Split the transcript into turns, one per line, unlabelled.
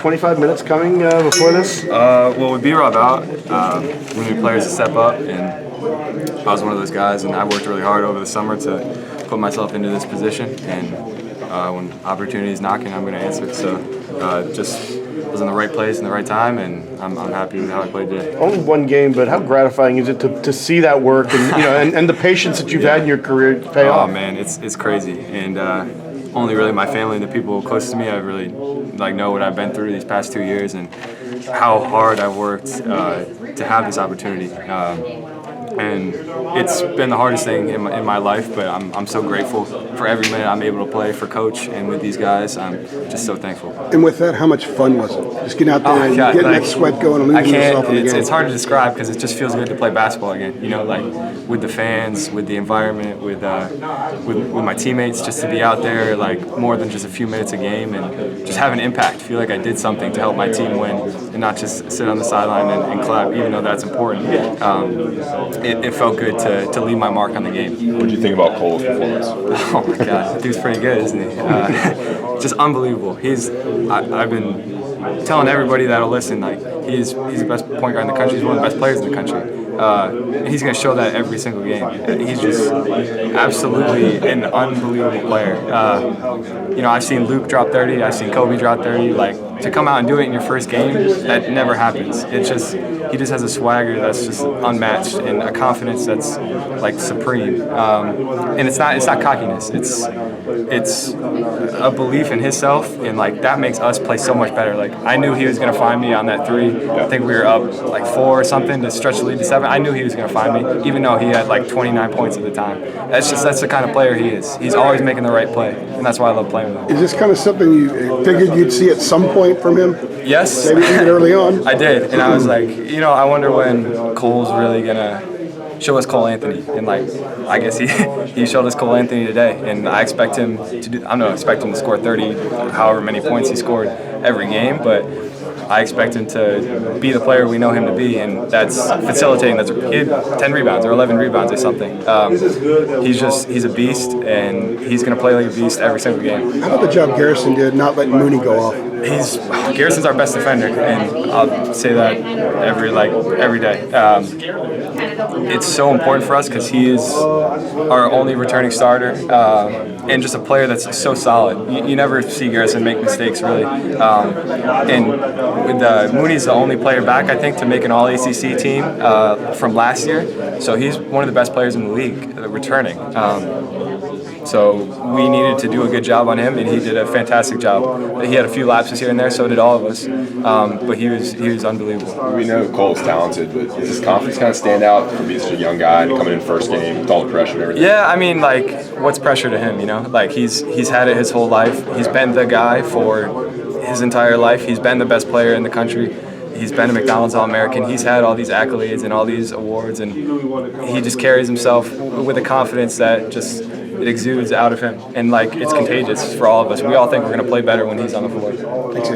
25 minutes coming before this?
Well, with B-Rob out, we need players to step up, and I was one of those guys, and I worked really hard over the summer to put myself into this position, and when opportunity is knocking, I'm going to answer it. So just was in the right place in the right time, and I'm happy with how I played today.
Only one game, but how gratifying is it to see that work and and the patience that you've had in your career pay off?
Oh man, it's crazy, and only really my family and the people close to me I really know what I've been through these past 2 years and how hard I've worked to have this opportunity. And it's been the hardest thing in my life, but I'm so grateful for every minute I'm able to play for Coach and with these guys. I'm just so thankful.
And with that, how much fun was it? Just getting out there and getting that sweat going and losing yourself in the game.
It's hard to describe because it just feels good to play basketball again. You know, like with the fans, with the environment, with my teammates, just to be out there like more than just a few minutes a game and just have an impact. Feel like I did something to help my team win and not just sit on the sideline and clap, even though that's important. It felt good to leave my mark on the game.
What do you think about Cole's performance?
Oh my God, the dude's pretty good, isn't he? Just unbelievable. I've been telling everybody that'll listen, like he's the best point guard in the country. He's one of the best players in the country. And he's going to show that every single game. He's just absolutely an unbelievable player. I've seen Luke drop 30. I've seen Kobe drop 30. Like to come out and do it in your first game, that never happens. He just has a swagger that's just unmatched and a confidence that's like supreme. And it's not cockiness. It's a belief in himself, and like that makes us play so much better. Like I knew he was going to find me on that three. I think we were up like 4 or something to stretch the lead to 7. I knew he was going to find me, even though he had like 29 points at the time. That's the kind of player he is. He's always making the right play, and that's why I love playing with him.
Is this kind of something you figured you'd see at some point from him?
Yes.
Maybe even early on?
I did, and I was like, I wonder when Cole's really going to show us Cole Anthony, and like I guess he showed us Cole Anthony today, and I expect him to do. I don't expect him to score 30, however many points he scored every game, but I expect him to be the player we know him to be, and that's facilitating. He had 10 rebounds or 11 rebounds or something. He's a beast, and he's going to play like a beast every single game.
How about the job Garrison did not letting Mooney go off?
Garrison's our best defender, and I'll say that every day. It's so important for us because he is our only returning starter and just a player that's so solid. You never see Garrison make mistakes, really. And with Mooney's the only player back, I think, to make an All-ACC team from last year. So he's one of the best players in the league returning. So we needed to do a good job on him, and he did a fantastic job. He had a few lapses here and there, so did all of us. But he was unbelievable.
We know Cole's talented, but does his confidence kind of stand out for being such a young guy and coming in first game with all the pressure and everything?
Yeah, I mean, like, what's pressure to him, Like, he's had it his whole life. He's been the guy for his entire life. He's been the best player in the country. He's been a McDonald's All-American. He's had all these accolades and all these awards, and he just carries himself with a confidence that just it exudes out of him. And, like, it's contagious for all of us. We all think we're going to play better when he's on the floor.
Thanks.